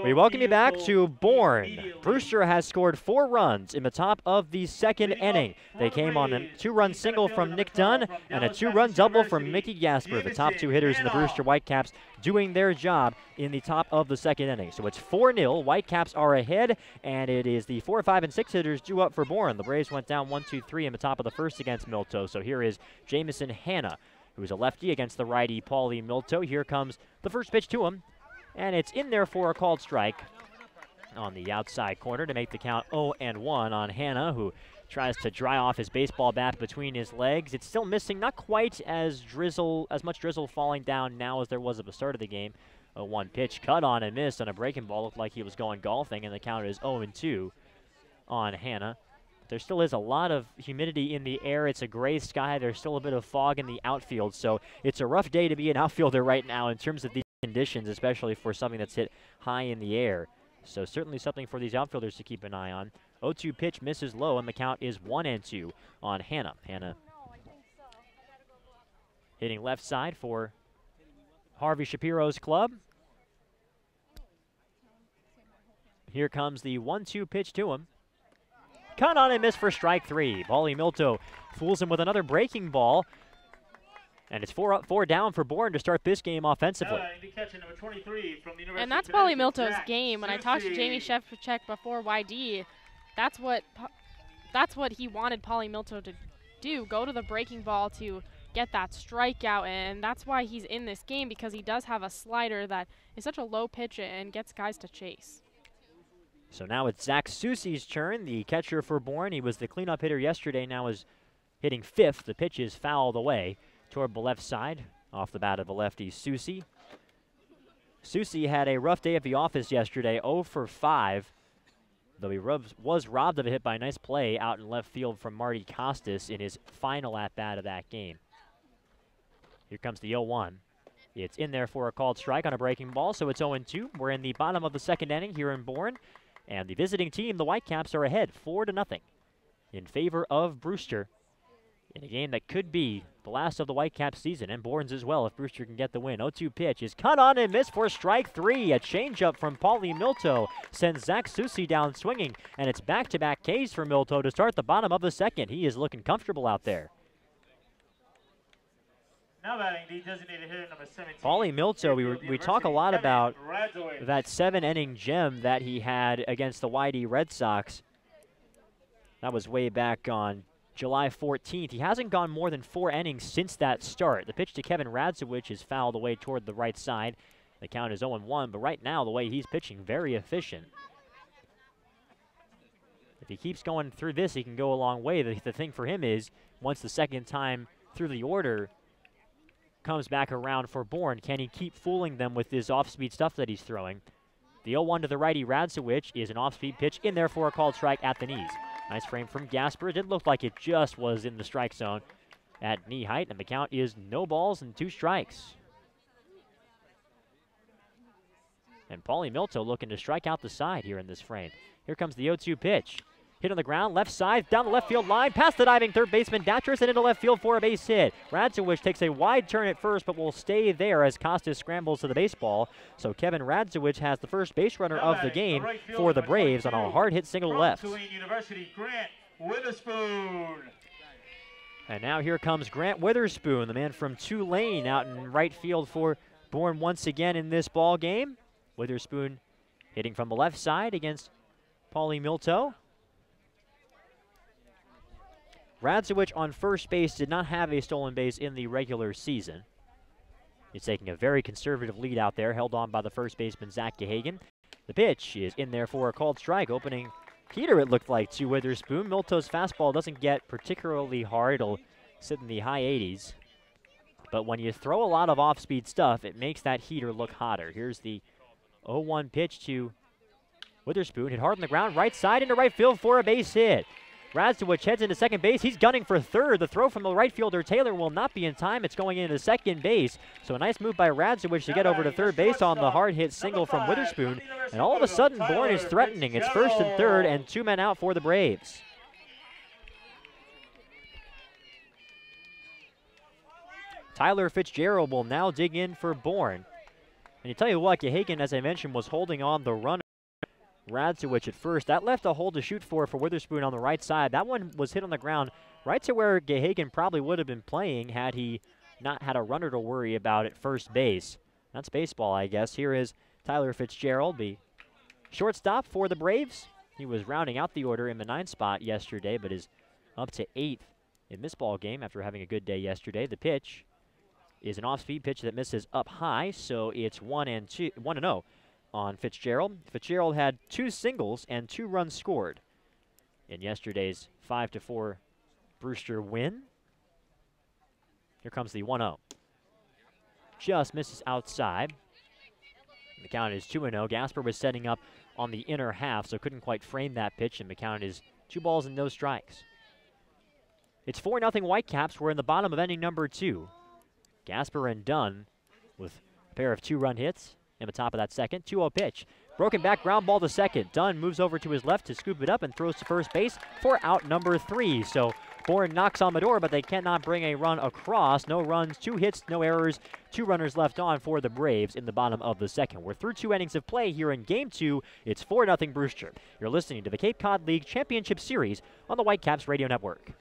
We welcome you back to Bourne. Brewster has scored 4 runs in the top of the second inning. They came on a 2-run single from Nick Dunn and a 2-run double from Mickey Gasper, the top 2 hitters in the Brewster Whitecaps, doing their job in the top of the second inning. So it's 4-0. Whitecaps are ahead, and it is the 4, 5, and 6 hitters due up for Bourne. The Braves went down 1-2-3 in the top of the first against Milto. So here is Jamison Hanna, who is a lefty against the righty Paulie Milto. Here comes the first pitch to him. And it's in there for a called strike on the outside corner to make the count 0-1 on Hanna, who tries to dry off his baseball bat between his legs. It's still missing, not quite as much drizzle falling down now as there was at the start of the game. A 1 pitch cut on and missed on a breaking ball. Looked like he was going golfing, and the count is 0-2 on Hanna. There still is a lot of humidity in the air. It's a gray sky. There's still a bit of fog in the outfield, so it's a rough day to be an outfielder right now in terms of these conditions, especially for something that's hit high in the air. So certainly something for these outfielders to keep an eye on. 0-2 pitch misses low, and the count is 1-2 on Hannah. Hannah hitting left side for Harvey Shapiro's club. Here comes the 1-2 pitch to him. Cut on and miss for strike 3. Paulie Milto fools him with another breaking ball. And it's 4 up, 4 down for Bourne to start this game offensively. And that's Paulie Milto's game. When I talked to Jamie Shevchuk before YD, that's what he wanted Paulie Milto to do, go to the breaking ball to get that strikeout, and that's why he's in this game, because he does have a slider that is such a low pitch and gets guys to chase. So now it's Zach Susi's turn, the catcher for Bourne. He was the cleanup hitter yesterday, now is hitting 5th. The pitch is fouled away toward the left side, off the bat of the lefty Susi. Susi had a rough day at the office yesterday, 0 for 5, though he was robbed of a hit by a nice play out in left field from Marty Costas in his final at-bat of that game. Here comes the 0-1. It's in there for a called strike on a breaking ball, so it's 0-2. We're in the bottom of the second inning here in Bourne, and the visiting team, the Whitecaps, are ahead 4-0 in favor of Brewster in a game that could be the last of the Whitecaps season, and Bourne's as well if Brewster can get the win. 0-2 pitch is cut on and missed for strike 3. A changeup from Paulie Milto sends Zach Susi down swinging, and it's back-to-back Ks for Milto to start the bottom of the second. He is looking comfortable out there. Now batting the designated hitter number 17. Paulie Milto, we talk a lot about that 7-inning gem that he had against the YD Red Sox. That was way back on July 14th. He hasn't gone more than 4 innings since that start. The pitch to Kevin Radzewicz is fouled away toward the right side. The count is 0-1, but right now the way he's pitching, very efficient. If he keeps going through this, he can go a long way. The thing for him is, once the second time through the order comes back around for Bourne, can he keep fooling them with this off-speed stuff that he's throwing? The 0-1 to the righty Radzewicz is an off-speed pitch in there for a called strike at the knees. Nice frame from Gasper. It did look like it just was in the strike zone at knee height, and the count is no balls and 2 strikes. And Paulie Milto looking to strike out the side here in this frame. Here comes the 0-2 pitch. Hit on the ground, left side, down the left field line, past the diving third baseman Datras and into left field for a base hit. Radzewicz takes a wide turn at first, but will stay there as Costas scrambles to the baseball. So Kevin Radzewicz has the first base runner of the game for the Braves on a hard hit single to left. University, Grant Witherspoon. And now here comes Grant Witherspoon, the man from Tulane, out in right field for Bourne once again in this ball game. Witherspoon hitting from the left side against Paulie Milto. Radzewicz on first base did not have a stolen base in the regular season. He's taking a very conservative lead out there, held on by the first baseman, Zach Gahagan. The pitch is in there for a called strike, opening heater it looked like to Witherspoon. Milto's fastball doesn't get particularly hard. It'll sit in the high 80s. But when you throw a lot of off-speed stuff, it makes that heater look hotter. Here's the 0-1 pitch to Witherspoon. Hit hard on the ground, right side into right field for a base hit. Radzewicz heads into second base. He's gunning for third. The throw from the right fielder Taylor will not be in time. It's going into second base. So a nice move by Radzewicz to get over to third base on the hard hit single from Witherspoon. And all of a sudden, Bourne is threatening. It's first and third and 2 men out for the Braves. Tyler Fitzgerald will now dig in for Bourne. And you tell you what, Gahagan, as I mentioned, was holding on the runner. Radzewicz at first. That left a hole to shoot for Witherspoon on the right side. That one was hit on the ground right to where Gahagan probably would have been playing had he not had a runner to worry about at first base. That's baseball, I guess. Here is Tyler Fitzgerald, the shortstop for the Braves. He was rounding out the order in the 9th spot yesterday, but is up to 8th in this ball game after having a good day yesterday. The pitch is an off-speed pitch that misses up high, so it's 1-0 on Fitzgerald. Fitzgerald had 2 singles and 2 runs scored in yesterday's 5-4 Brewster win. Here comes the 1-0. Just misses outside. The count is 2-0. Gasper was setting up on the inner half, so couldn't quite frame that pitch, and the count is 2 balls and no strikes. It's 4-0 Whitecaps. We're in the bottom of inning number 2. Gasper and Dunn with a pair of 2-run hits in the top of that second. 2-0 pitch. Broken back ground ball to second. Dunn moves over to his left to scoop it up and throws to first base for out number 3. So Bourne knocks on the door, but they cannot bring a run across. No runs, 2 hits, no errors, 2 runners left on for the Braves in the bottom of the second. We're through 2 innings of play here in Game 2. It's 4-0 Brewster. You're listening to the Cape Cod League Championship Series on the Whitecaps Radio Network.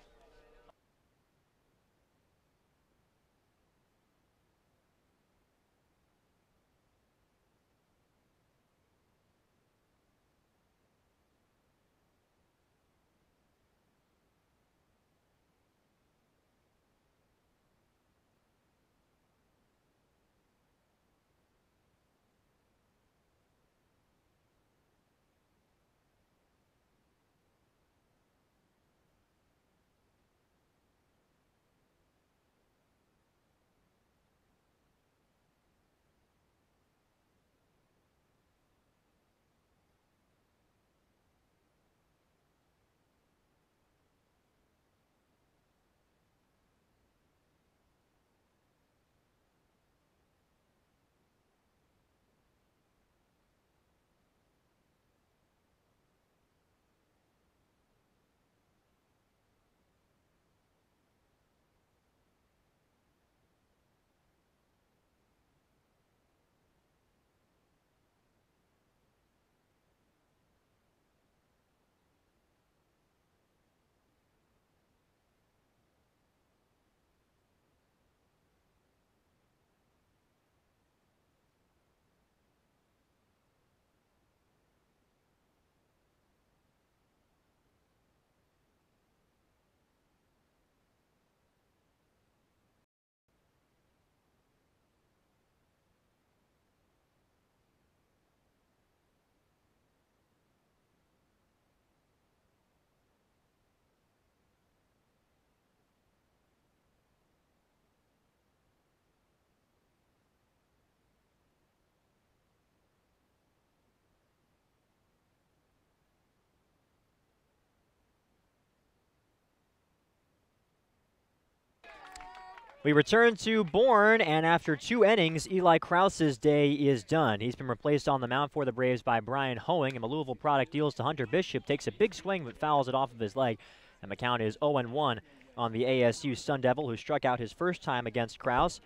We return to Bourne, and after 2 innings, Eli Krause's day is done. He's been replaced on the mound for the Braves by Brian Hoeing, and the Louisville product deals to Hunter Bishop, takes a big swing but fouls it off of his leg, and the count is 0-1 on the ASU Sun Devil, who struck out his first time against Krause.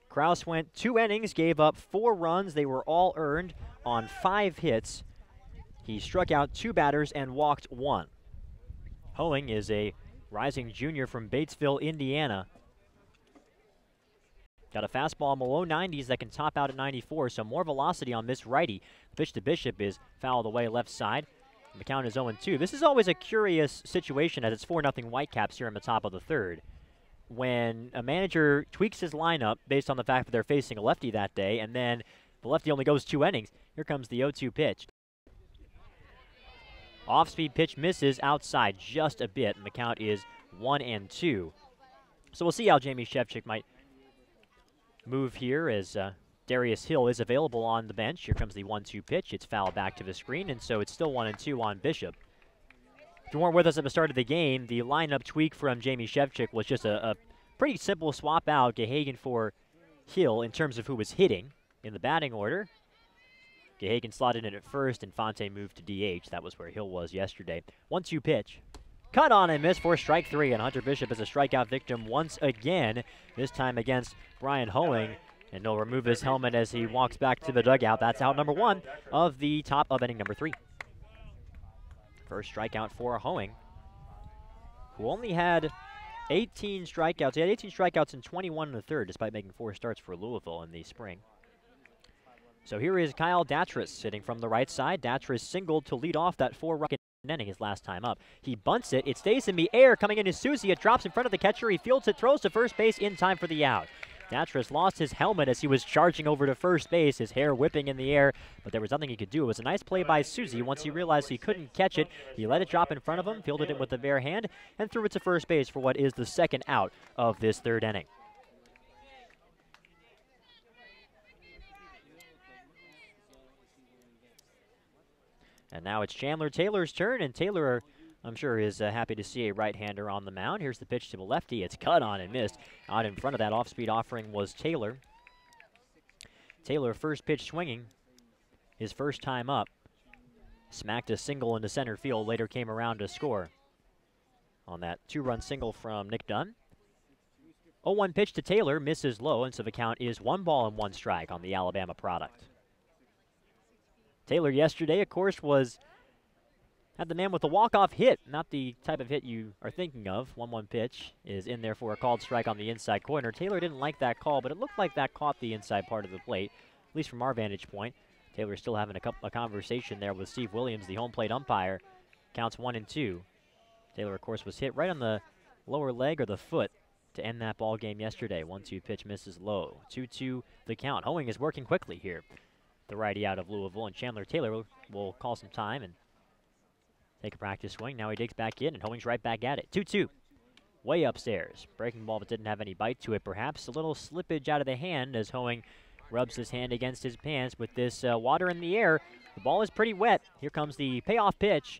Krause went 2 innings, gave up 4 runs. They were all earned on 5 hits. He struck out 2 batters and walked 1. Hoeing is a rising junior from Batesville, Indiana. Got a fastball in the low 90s that can top out at 94, so more velocity on this righty. Pitch to Bishop is fouled away left side. And the count is 0-2. This is always a curious situation as it's 4-0 Whitecaps here in the top of the third. When a manager tweaks his lineup based on the fact that they're facing a lefty that day, and then the lefty only goes 2 innings, here comes the 0-2 pitch. Off-speed pitch misses outside just a bit, and the count is 1-2. So we'll see how Jamie Shevchik might move here as Darius Hill is available on the bench. Here comes the 1-2 pitch. It's fouled back to the screen, and so it's still 1-2 on Bishop. If you weren't with us at the start of the game, the lineup tweak from Jamie Shevchik was just a pretty simple swap out, Gehagen for Hill in terms of who was hitting in the batting order. Gehagen slotted in at first, and Fonte moved to DH. That was where Hill was yesterday. 1-2 pitch. Cut on and miss for strike 3, and Hunter Bishop is a strikeout victim once again, this time against Brian Hoeing, and he'll remove his helmet as he walks back to the dugout. That's out number 1 of the top of inning number 3. First strikeout for Hoeing, who only had 18 strikeouts. He had 18 strikeouts in 21 1/3, despite making 4 starts for Louisville in the spring. So here is Kyle Datris sitting from the right side. Datris singled to lead off that 4-run inning his last time up. He bunts it. It stays in the air. Coming in is Susie. It drops in front of the catcher. He fields it, throws to first base in time for the out. Datris lost his helmet as he was charging over to first base, his hair whipping in the air, but there was nothing he could do. It was a nice play by Susie. Once he realized he couldn't catch it, he let it drop in front of him, fielded it with a bare hand, and threw it to first base for what is the second out of this 3rd inning. And now it's Chandler Taylor's turn, and Taylor, I'm sure, is happy to see a right-hander on the mound. Here's the pitch to the lefty. It's cut on and missed. Out in front of that off-speed offering was Taylor. Taylor first pitch swinging his first time up. smacked a single into center field, later came around to score on that 2-run single from Nick Dunn. 0-1 pitch to Taylor, misses low, and so the count is 1 ball and 1 strike on the Alabama product. Taylor yesterday, of course, had the man with a walk-off hit, not the type of hit you are thinking of. 1-1 pitch is in there for a called strike on the inside corner. Taylor didn't like that call, but it looked like that caught the inside part of the plate, at least from our vantage point. Taylor's still having a conversation there with Steve Williams, the home plate umpire. Counts 1-2. Taylor, of course, was hit right on the lower leg or the foot to end that ball game yesterday. 1-2 pitch misses low. 2-2 the count. Hoeing is working quickly here. The righty out of Louisville, and Chandler Taylor will call some time and take a practice swing. Now he digs back in, and Hoeing's right back at it. 2-2. Way upstairs. Breaking ball that didn't have any bite to it, perhaps. A little slippage out of the hand as Hoeing rubs his hand against his pants with this water in the air. The ball is pretty wet. Here comes the payoff pitch.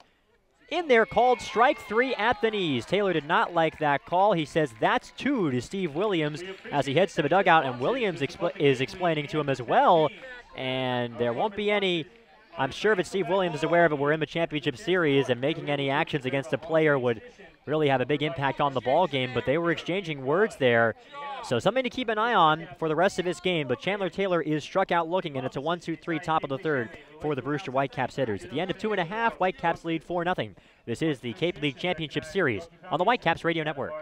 In there, called strike 3 at the knees. Taylor did not like that call. He says that's 2 to Steve Williams as he heads to the dugout, and Williams is explaining to him as well. And there won't be any, I'm sure that Steve Williams is aware of it. We're in the championship series, and making any actions against a player would really have a big impact on the ball game, but they were exchanging words there. So something to keep an eye on for the rest of this game, but Chandler Taylor is struck out looking, and it's a 1-2-3 top of the third for the Brewster Whitecaps hitters. At the end of 2.5, Whitecaps lead 4-0. This is the Cape League Championship Series on the Whitecaps Radio Network.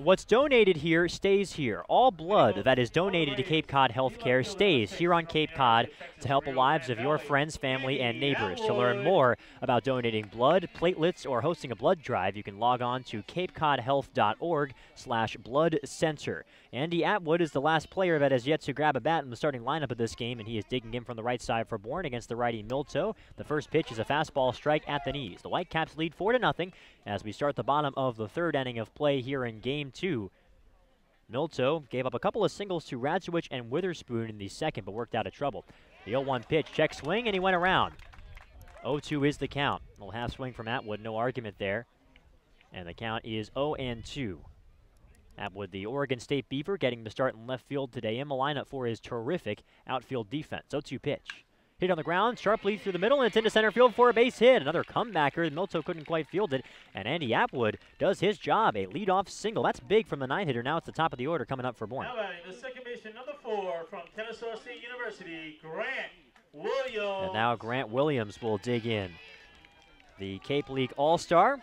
What's donated here stays here. All blood that is donated to Cape Cod Healthcare stays here on Cape Cod to help the lives of your friends, family, and neighbors. To learn more about donating blood, platelets, or hosting a blood drive, you can log on to capecodhealth.org/blood center. Andy Atwood is the last player that has yet to grab a bat in the starting lineup of this game, and he is digging in from the right side for Bourne against the righty Milto. The first pitch is a fastball strike at the knees. The Whitecaps lead 4-0 as we start the bottom of the third inning of play here in Game 2. Milto gave up a couple of singles to Radzewicz and Witherspoon in the second, but worked out of trouble. The 0-1 pitch, check swing, and he went around. 0-2 is the count. A little half swing from Atwood, no argument there. And the count is 0-2. Atwood, the Oregon State Beaver, getting the start in left field today in the lineup for his terrific outfield defense. 0-2 pitch. Hit on the ground, sharply through the middle, and it's into center field for a base hit. Another comebacker. Milto couldn't quite field it, and Andy Atwood does his job. A leadoff single. That's big from the 9-hitter. Now it's the top of the order coming up for Bourne. Now batting the second baseman, number 4 from Kennesaw State University, Grant Williams. And now Grant Williams will dig in. The Cape League All-Star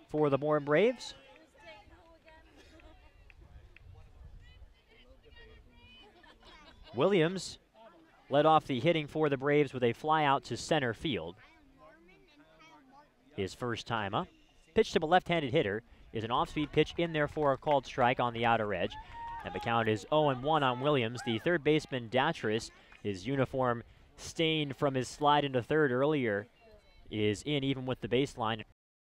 for the Bourne Braves. Williams led off the hitting for the Braves with a fly out to center field. His first time up. Pitch to the left-handed hitter is an off-speed pitch in there for a called strike on the outer edge. And the count is 0-1 on Williams. The third baseman, Datris, his uniform stained from his slide into third earlier, is in even with the baseline.